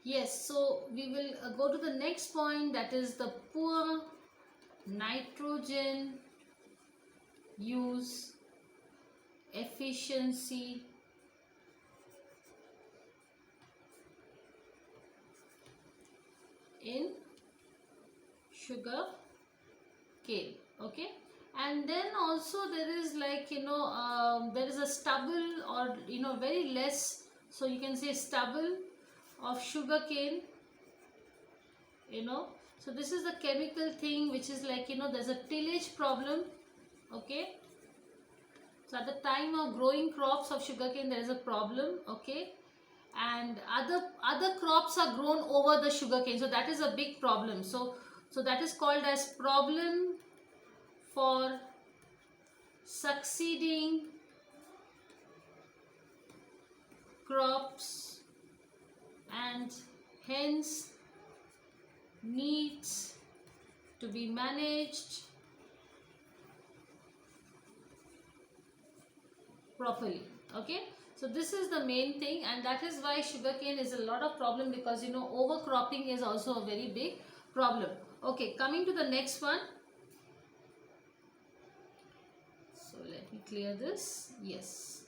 Yes, so we will go to the next point, that is the poor nitrogen use efficiency in sugar cane. Okay, and then also there is like there is a stubble, or very less, so you can say stubble of sugar cane. you know so this is the chemical thing which is like there's a tillage problem. Okay, so at the time of growing crops of sugarcane there is a problem. Okay, and other crops are grown over the sugarcane, so that is a big problem. So that is called as problem for succeeding crops, and hence needs to be managed properly. Okay, so this is the main thing, and that is why sugarcane is a lot of problem, because overcropping is also a very big problem. Okay, coming to the next one. So let me clear this. Yes,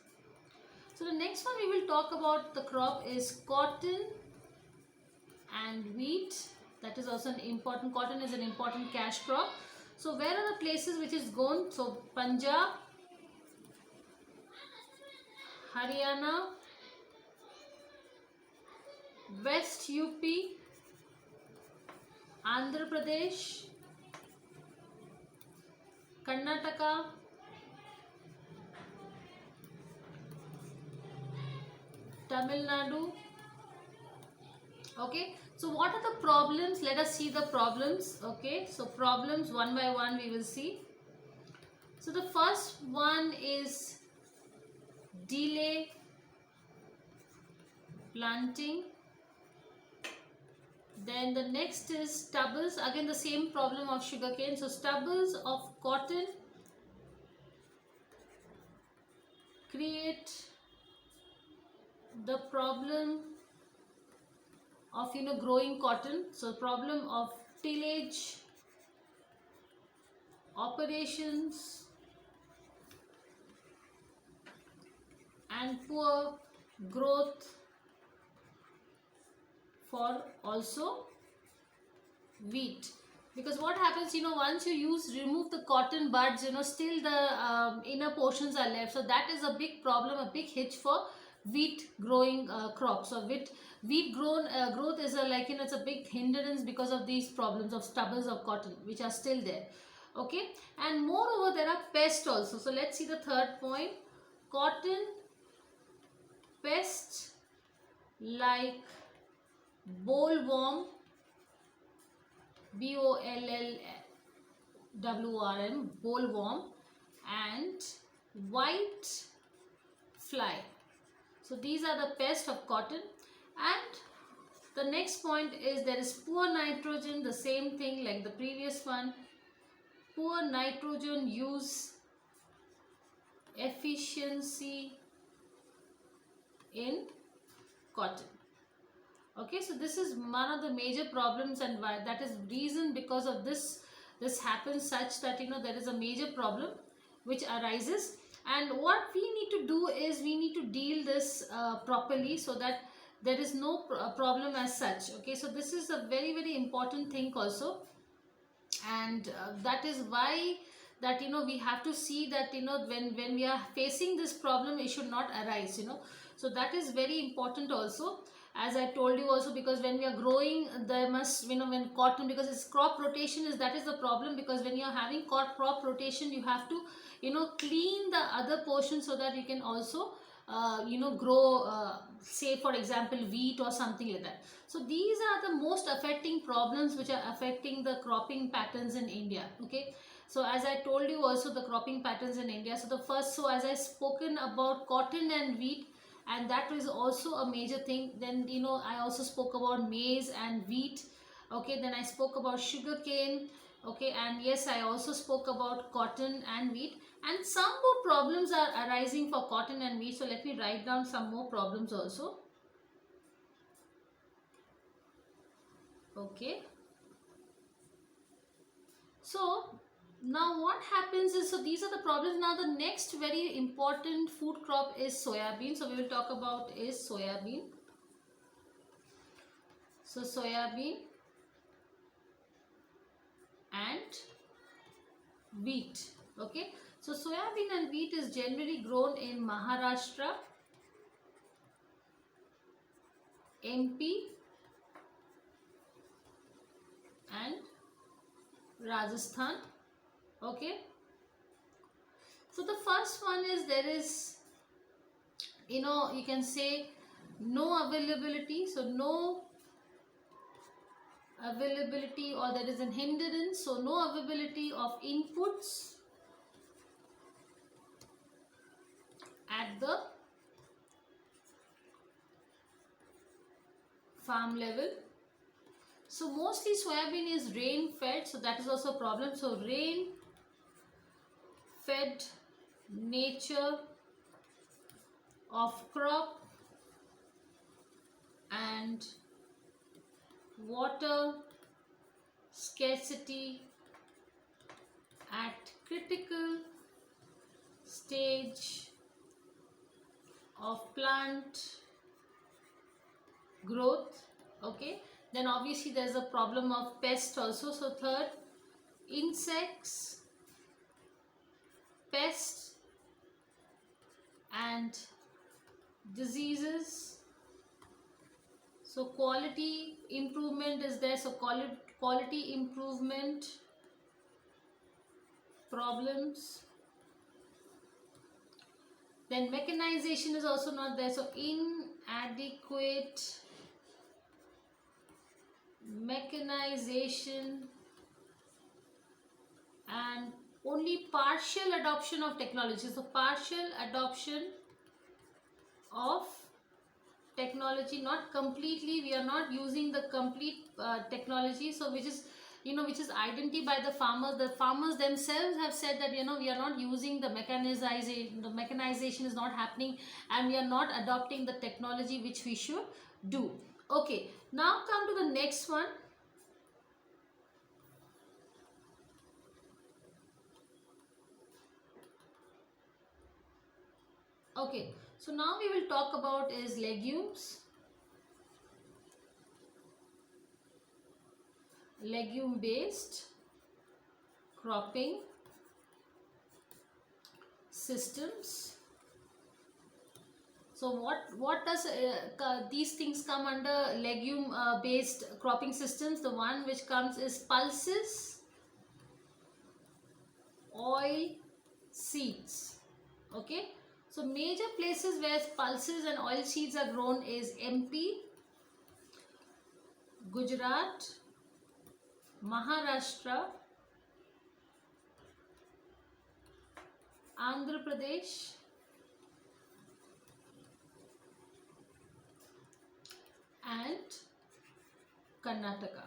so the next one we will talk about the crop is cotton and wheat. That is also an important, cotton is an important cash crop. So where are the places which is grown? So Punjab, Haryana, West UP, Andhra Pradesh, Karnataka, Tamil Nadu. Okay, so what are the problems? Let us see the problems. Okay, so problems one by one we will see. So the first one is delay planting. Then the next is stubbles, again the same problem of sugarcane. So stubbles of cotton create the problem of growing cotton. So problem of tillage operations and poor growth for also wheat. Because what happens, once you remove the cotton buds, still the inner portions are left. So that is a big problem, a big hitch for wheat growing crops. So wheat growth is it's a big hindrance because of these problems of stubbles of cotton which are still there. Okay, and moreover there are pests also. So let's see the third point. Cotton pests like bollworm, BOLLWRM, bollworm, and white fly. So these are the pests of cotton. And the next point is there is poor nitrogen, the same thing like the previous one. Poor nitrogen use efficiency in cotton. Okay, so this is one of the major problems, and why that is reason because of this happens such that there is a major problem which arises. And what we need to do is we need to deal this properly, so that there is no problem as such. Okay, so this is a very very important thing also, and that is why that we have to see that when we are facing this problem it should not arise. So that is very important also, as I told you also, because when we are growing there must when cotton, because it's crop rotation, is that is the problem. Because when you are having crop rotation you have to clean the other portion, so that you can also grow say for example wheat or something like that. So these are the most affecting problems which are affecting the cropping patterns in India. Okay, so as I told you also the cropping patterns in India. So the first, so as I spoken about cotton and wheat, and that is also a major thing. Then I also spoke about maize and wheat. Okay, then I spoke about sugar cane. Okay, and yes, I also spoke about cotton and wheat, and some more problems are arising for cotton and wheat. So let me write down some more problems also. Okay, so now what happens is, so these are the problems. Now the next very important food crop is soybean. So we will talk about is soybean. So soybean and wheat. Okay, so soybean and wheat is generally grown in Maharashtra, MP and Rajasthan. Okay, so the first one is, there is, you can say, no availability. So no availability, or there is an hindrance, so no availability of inputs at the farm level. So mostly soybean is rain fed, so that is also a problem. So rain fed nature of crop and water scarcity at critical stage of plant growth. Okay, then obviously there's a problem of pest also. So third, insects, pests and diseases. So quality improvement is there. So quality improvement problems. Then mechanization is also not there. So inadequate mechanization and only partial adoption of technology. So partial adoption of technology, not completely, we are not using the complete technology. So which is, which is identified by the farmers. The farmers themselves have said that, we are not using the mechanization is not happening, and we are not adopting the technology which we should do. Okay, now come to the next one. Okay, so now we will talk about is legumes. Legume based cropping systems. So what does these things come under legume based cropping systems? The one which comes is pulses, oil seeds. Okay, so major places where pulses and oil seeds are grown is MP, Gujarat, Maharashtra, Andhra Pradesh and Karnataka.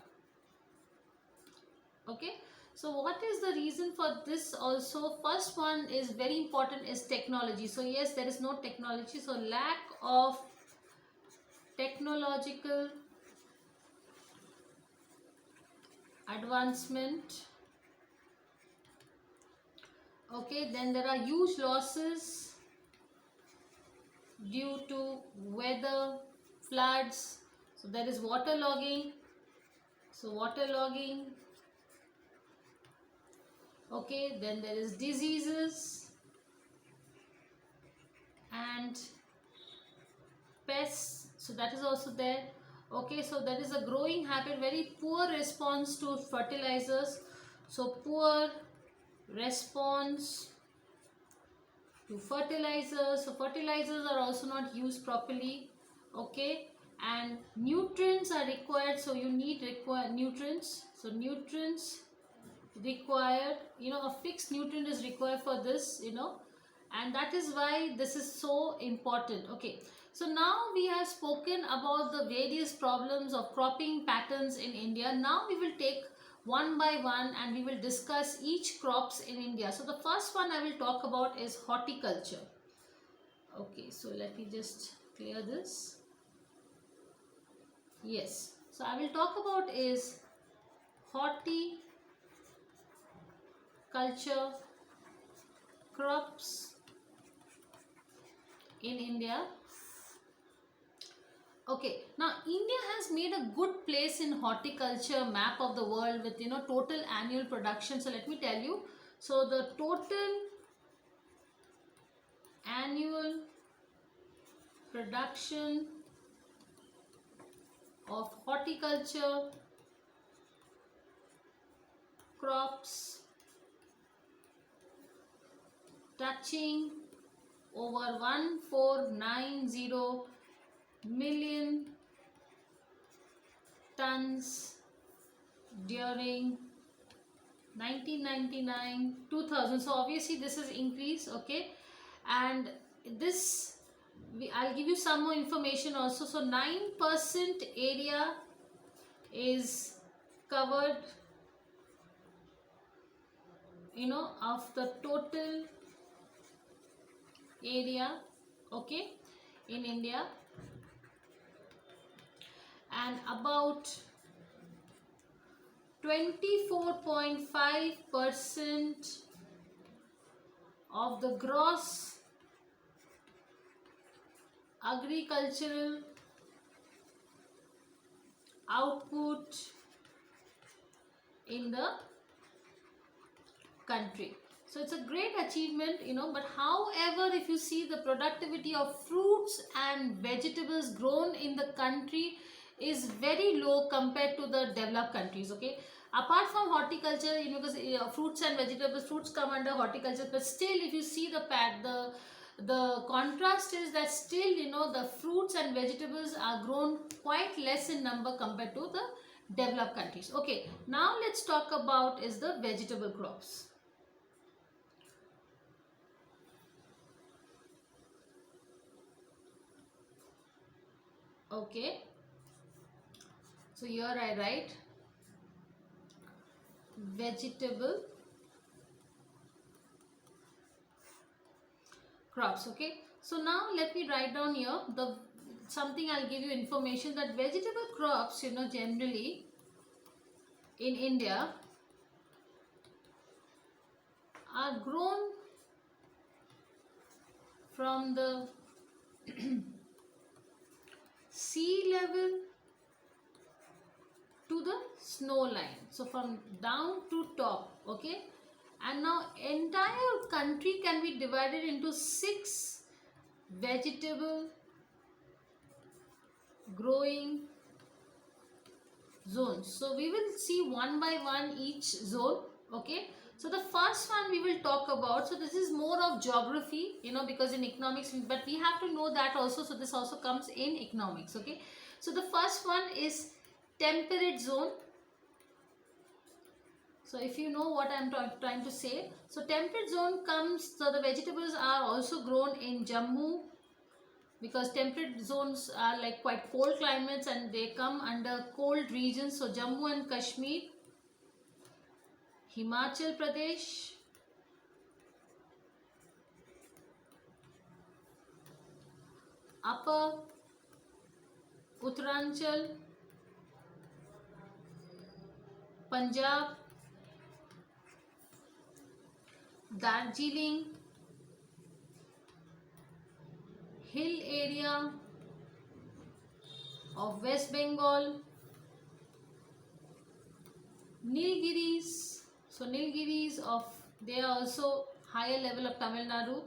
Okay, so what is the reason for this also? First one is very important, is technology. So yes, there is no technology, so lack of technological advancement. Okay, then there are huge losses due to weather, floods. So there is waterlogging. So waterlogging. Okay, then there is diseases and pests. So that is also there. Okay, so there is a growing habit, very poor response to fertilizers. So poor response to fertilizers. So fertilizers are also not used properly. Okay, and nutrients are required. So you need nutrients. So nutrients required, a fixed nutrient is required for this, and that is why this is so important. Okay, so now we have spoken about the various problems of cropping patterns in India. Now we will take one by one and we will discuss each crops in India. So the first one I will talk about is horticulture. Okay, so let me just clear this. Yes, So I will talk about is horticulture crops in India. Okay, now India has made a good place in horticulture map of the world with total annual production. So let me tell you. So the total annual production of horticulture crops touching over 1490 million tons during 1999 2000. So obviously this is increase. Okay, and this I'll give you some more information also. So 9% area is covered of the total area, okay, in India, and about 24.5% of the gross agricultural output in the country. So it's a great achievement, but however, if you see the productivity of fruits and vegetables grown in the country is very low compared to the developed countries. Okay, apart from horticulture, because fruits and vegetables, fruits come under horticulture, but still if you see the contrast is that still the fruits and vegetables are grown quite less in number compared to the developed countries. Okay, now let's talk about is the vegetable crops. Okay, so here I write vegetable crops. Okay, so now let me write down here the something. I'll give you information that vegetable crops generally in India are grown from the sea level to the snow line, so from down to top. Okay, and now entire country can be divided into 6 vegetable growing zones. So we will see one by one each zone. Okay, so the first one we will talk about, so this is more of geography, because in economics, but we have to know that also, so this also comes in economics. Okay, so the first one is temperate zone. So if you know what I am trying to say, so temperate zone comes, so the vegetables are also grown in Jammu, because temperate zones are like quite cold climates and they come under cold regions. So Jammu and Kashmir, Himachal Pradesh, Upper Uttaranchal, Punjab, Darjeeling, hill area of West Bengal, Nilgiris. So Nilgiris they are also higher level of Tamil Nadu.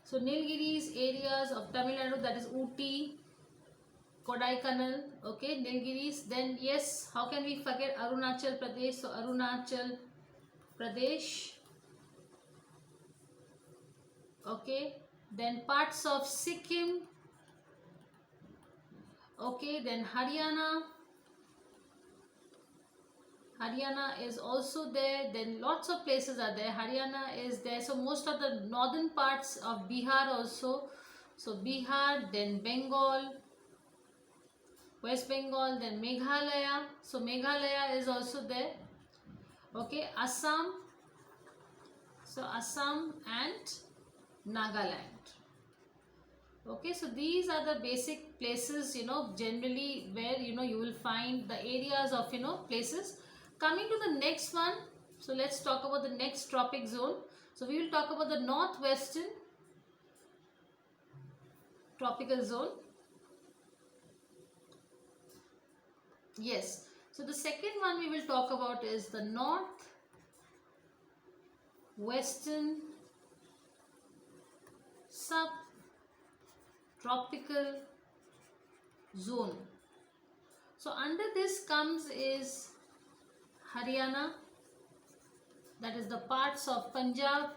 So Nilgiris areas of Tamil Nadu, that is Ooty, Kodaikanal. Okay, Nilgiris. Then yes, how can we forget Arunachal Pradesh? So Arunachal Pradesh. Okay, then parts of Sikkim. Okay, then Haryana. Haryana is also there. Then lots of places are there. Haryana is there. So most of the northern parts of Bihar also. So Bihar, then Bengal, West Bengal, then Meghalaya. So Meghalaya is also there. Okay, Assam. So Assam and Nagaland. Okay, so these are the basic places, generally where, you will find the areas of, places. Coming to the next one, so let's talk about the next tropic zone. So we will talk about the northwestern tropical zone. Yes, so the second one we will talk about is the northwestern subtropical zone. So under this comes is Haryana, that is the parts of Punjab,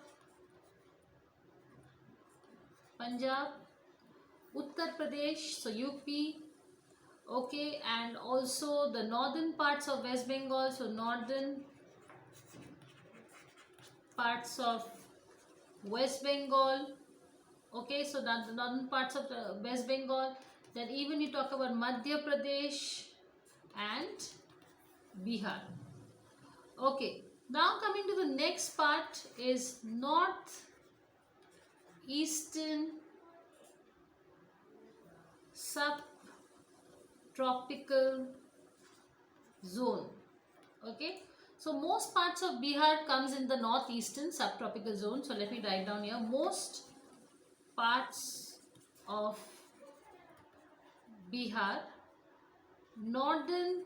Uttar Pradesh, so UP, okay, and also the northern parts of West Bengal, so northern parts of West Bengal, okay, so that the northern parts of the West Bengal. Then even you talk about Madhya Pradesh and Bihar. Okay, now coming to the next part is northeastern subtropical zone. Okay, so most parts of Bihar comes in the northeastern subtropical zone. So let me write down here, most parts of Bihar, northern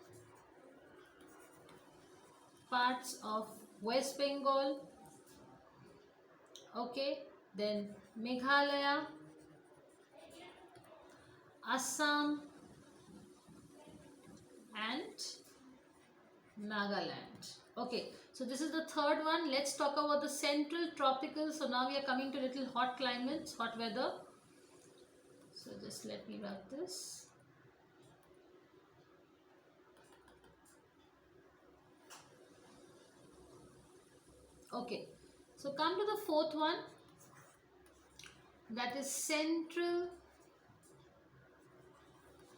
parts of West Bengal, okay, then Meghalaya, Assam and Nagaland. Okay, so this is the third one. Let's talk about the central tropical. So now we are coming to little hot climates, hot weather. So just let me wrap this. Okay, so come to the fourth one, that is central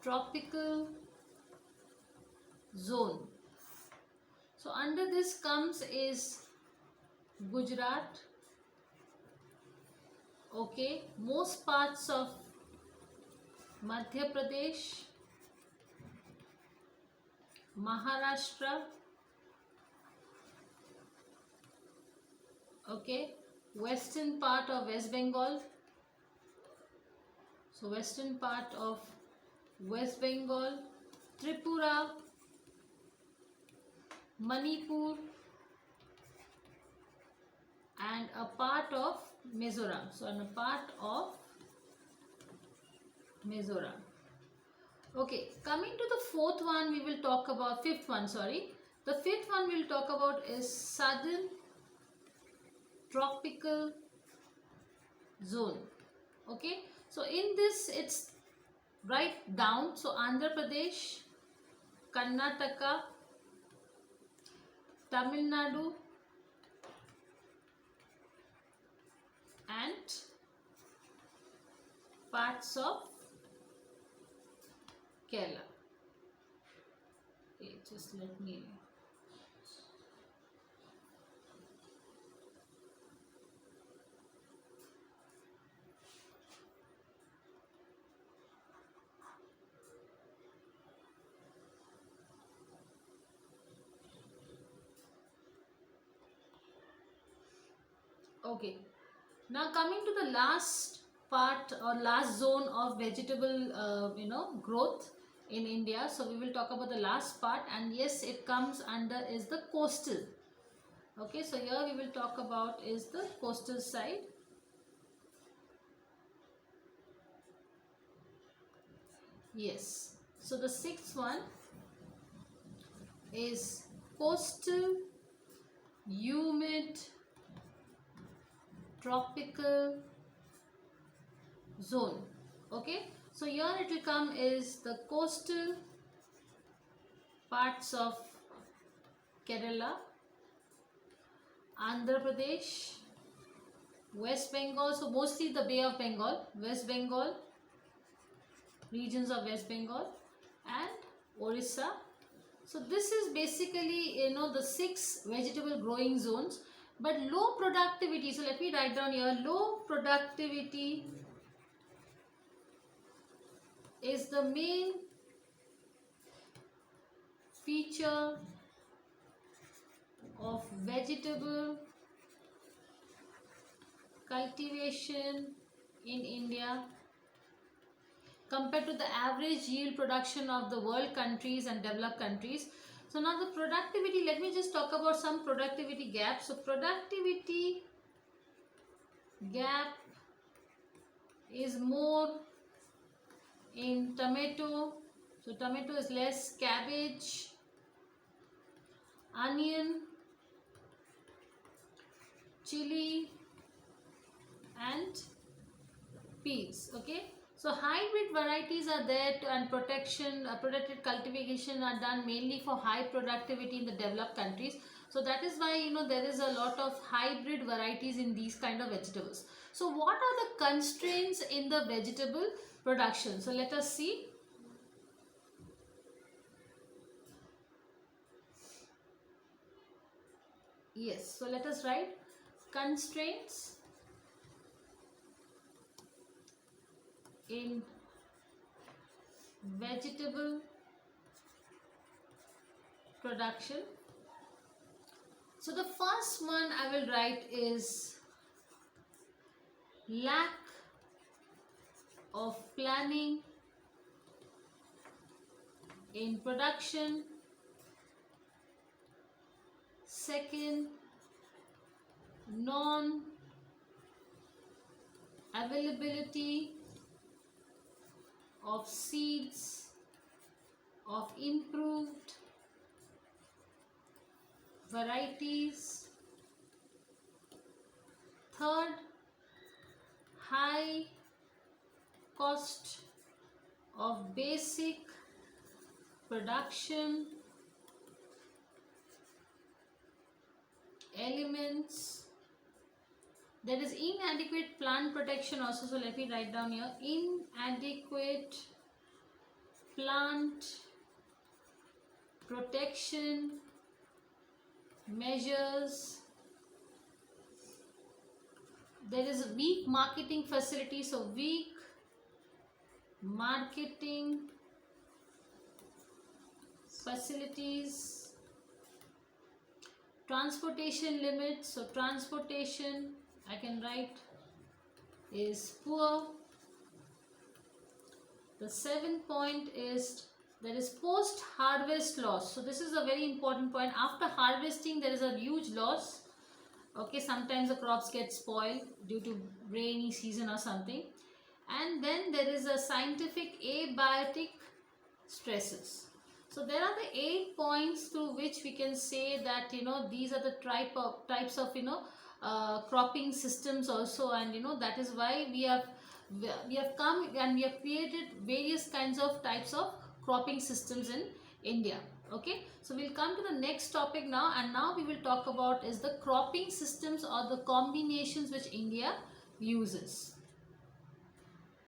tropical zone. So under this comes is Gujarat, okay, most parts of Madhya Pradesh, Maharashtra, okay, western part of West Bengal, so western part of West Bengal, Tripura, Manipur and a part of Mizoram. So and a part of Mizoram. Okay, coming to the fourth one, we will talk about fifth one, sorry. The fifth one we will talk about is southern tropical zone. Okay, so in this it's right down, so Andhra Pradesh, Karnataka, Tamil Nadu and parts of Kerala. Okay, just let me. Okay, now coming to the last part or last zone of vegetable growth in India. So we will talk about the last part, and yes, it comes under is the coastal. Okay, so here we will talk about is the coastal side. Yes, so the sixth one is coastal humid tropical zone. Okay, so here it will come is the coastal parts of Kerala, Andhra Pradesh, West Bengal, so mostly the Bay of Bengal, West Bengal, regions of West Bengal and Orissa. So this is basically the 6 vegetable growing zones, but low productivity. So let me write down here, low productivity is the main feature of vegetable cultivation in India compared to the average yield production of the world countries and developed countries. So now the productivity, let me just talk about some productivity gaps. So productivity gap is more in tomato. So tomato is less, cabbage, onion, chili and peas. Okay. So hybrid varieties are there and protected cultivation are done mainly for high productivity in the developed countries. So that is why there is a lot of hybrid varieties in these kind of vegetables. So what are the constraints in the vegetable production? So let us see. Yes, so let us write constraints in vegetable production. So the first one I will write is lack of planning in production. Second, non availability of seeds of improved varieties. Third, high cost of basic production elements. There is inadequate plant protection also. So let me write down here, inadequate plant protection measures. There is a weak marketing facility. So weak marketing facilities. Transportation limits. So transportation I can write is poor. The 7th point is there is post harvest loss. So this is a very important point. After harvesting there is a huge loss. Okay, sometimes the crops get spoiled due to rainy season or something. And then there is a scientific abiotic stresses. So there are the 8 points through which we can say that these are the types of cropping systems also, and that is why we have come and we have created various kinds of types of cropping systems in India. Okay, so we'll come to the next topic now, and now we will talk about is the cropping systems or the combinations which India uses.